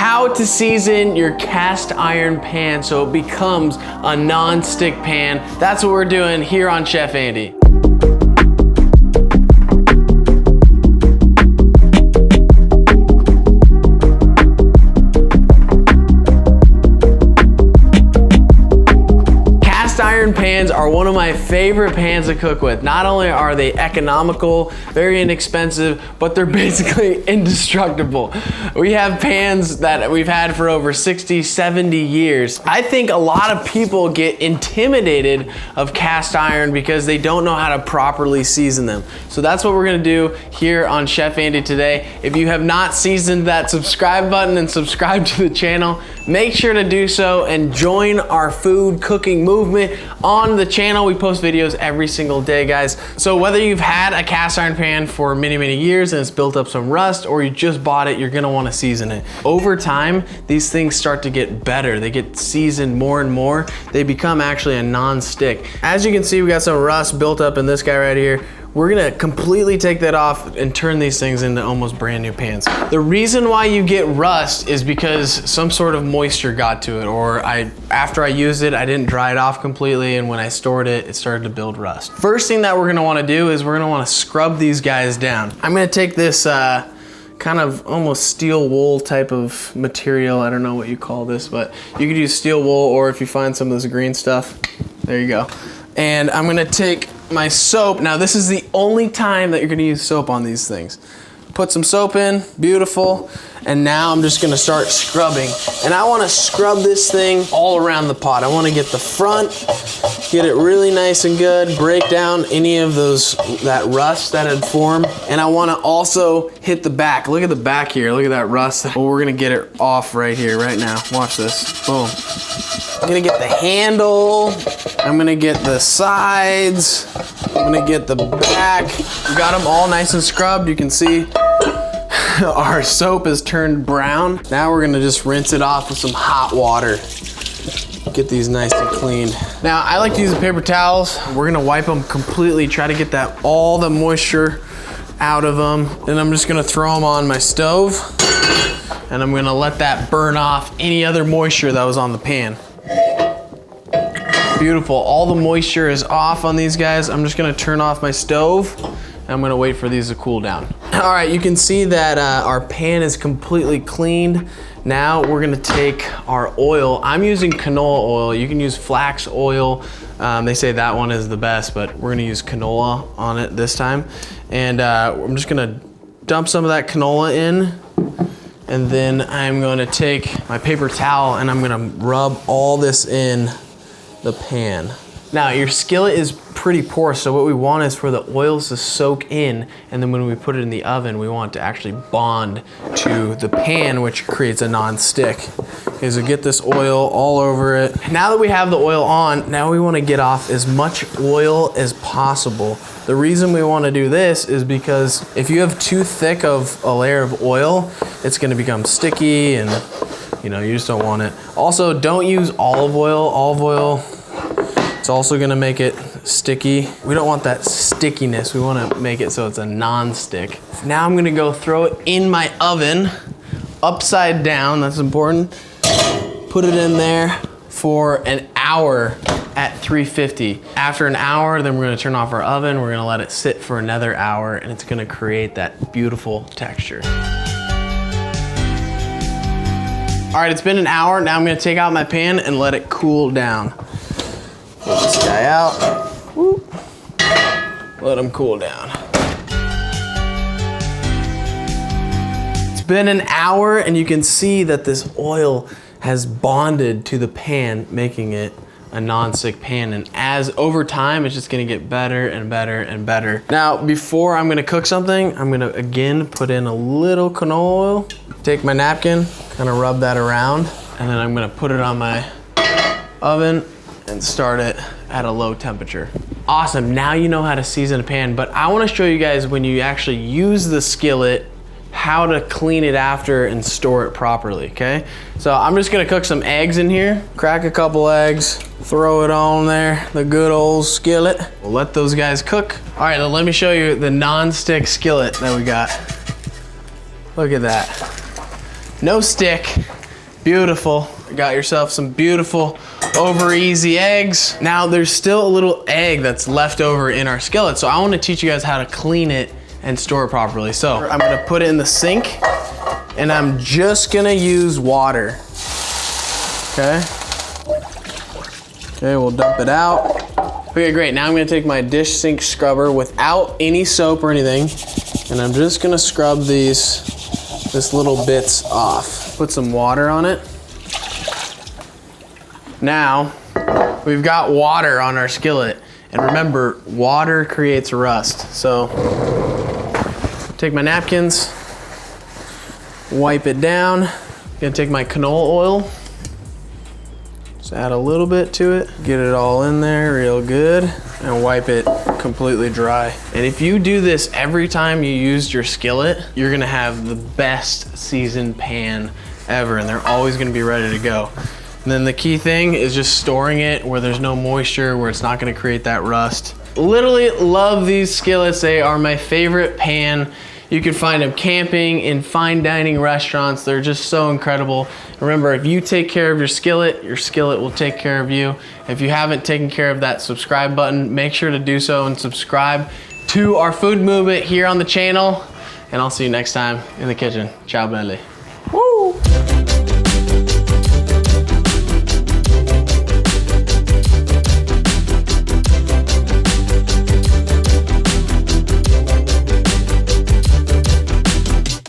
how to season your cast iron pan so it becomes a non-stick pan. That's what we're doing here on Chef Andy. Iron pans are one of my favorite pans to cook with. Not only are they economical, very inexpensive, but they're basically indestructible. We have pans that we've had for over 60, 70 years. I think a lot of people get intimidated of cast iron because they don't know how to properly season them. So that's what we're gonna do here on Chef Andy today. If you have not seasoned that subscribe button and subscribe to the channel, make sure to do so and join our food cooking movement on the channel. We post videos every single day, guys. So whether you've had a cast iron pan for many, many years and it's built up some rust, or you just bought it, you're gonna wanna season it. Over time, these things start to get better. They get seasoned more and more. They become actually a non-stick. As you can see, we got some rust built up in this guy right here. We're gonna completely take that off and turn these things into almost brand new pans. The reason why you get rust is because some sort of moisture got to it, or after I used it, I didn't dry it off completely, and when I stored it, it started to build rust. First thing that we're gonna wanna do is we're gonna wanna scrub these guys down. I'm gonna take this kind of almost steel wool type of material. I don't know what you call this, but you could use steel wool, or if you find some of this green stuff, there you go. And I'm gonna take my soap. Now this is the only time that you're gonna use soap on these things. Put some soap in, beautiful. And now I'm just gonna start scrubbing. And I wanna scrub this thing all around the pot. I wanna get the front, get it really nice and good, break down any of that rust that had formed. And I wanna also hit the back. Look at the back here, look at that rust. Well, we're gonna get it off right here, right now. Watch this, boom. I'm gonna get the handle, I'm gonna get the sides, I'm gonna get the back. We got them all nice and scrubbed. You can see our soap is turned brown. Now we're gonna just rinse it off with some hot water. Get these nice and cleaned. Now I like to use the paper towels. We're gonna wipe them completely, try to get all the moisture out of them. Then I'm just gonna throw them on my stove, and I'm gonna let that burn off any other moisture that was on the pan. Beautiful, all the moisture is off on these guys. I'm just gonna turn off my stove, and I'm gonna wait for these to cool down. All right, you can see that our pan is completely cleaned. Now we're gonna take our oil. I'm using canola oil. You can use flax oil. They say that one is the best, but we're gonna use canola on it this time. And I'm just gonna dump some of that canola in, and then I'm gonna take my paper towel and I'm gonna rub all this in the pan. Now your skillet is pretty porous, so what we want is for the oils to soak in, and then when we put it in the oven, we want it to actually bond to the pan, which creates a non-stick. Okay, so get this oil all over it. Now that we have the oil on, now we wanna get off as much oil as possible. The reason we wanna do this is because if you have too thick of a layer of oil, it's gonna become sticky, and you just don't want it. Also, don't use olive oil. Olive oil, it's also gonna make it sticky. We don't want that stickiness. We wanna make it so it's a non-stick. Now I'm gonna go throw it in my oven, upside down, that's important. Put it in there for an hour at 350. After an hour, then we're gonna turn off our oven, we're gonna let it sit for another hour, and it's gonna create that beautiful texture. All right, it's been an hour. Now I'm gonna take out my pan and let it cool down. Pull this guy out. Whoop. Let him cool down. It's been an hour, and you can see that this oil has bonded to the pan, making it a non-stick pan. And as over time, it's just gonna get better and better and better. Now, before I'm gonna cook something, I'm gonna again put in a little canola oil. Take my napkin, kind of rub that around, and then I'm gonna put it on my oven and start it at a low temperature. Awesome, now you know how to season a pan, but I wanna show you guys when you actually use the skillet, how to clean it after and store it properly, okay? So I'm just gonna cook some eggs in here, crack a couple eggs, throw it on there, the good old skillet. We'll let those guys cook. All right, now let me show you the non-stick skillet that we got. Look at that. No stick, Beautiful. Got yourself some beautiful over easy eggs. Now there's still a little egg that's left over in our skillet, so I want to teach you guys how to clean it and store it properly. So I'm gonna put it in the sink and I'm just gonna use water. Okay. Okay, we'll dump it out. Okay, great. Now I'm gonna take my dish sink scrubber without any soap or anything, and I'm just gonna scrub this little bits off. Put some water on it. Now, we've got water on our skillet, and remember, water creates rust. So, take my napkins, wipe it down. Gonna take my canola oil. Just add a little bit to it, get it all in there real good, and wipe it completely dry. And if you do this every time you use your skillet, you're gonna have the best seasoned pan ever, and they're always gonna be ready to go. And then the key thing is just storing it where there's no moisture, where it's not gonna create that rust. Literally love these skillets. They are my favorite pan. You can find them camping, in fine dining restaurants. They're just so incredible. Remember, if you take care of your skillet will take care of you. If you haven't taken care of that subscribe button, make sure to do so and subscribe to our food movement here on the channel. And I'll see you next time in the kitchen. Ciao, belly.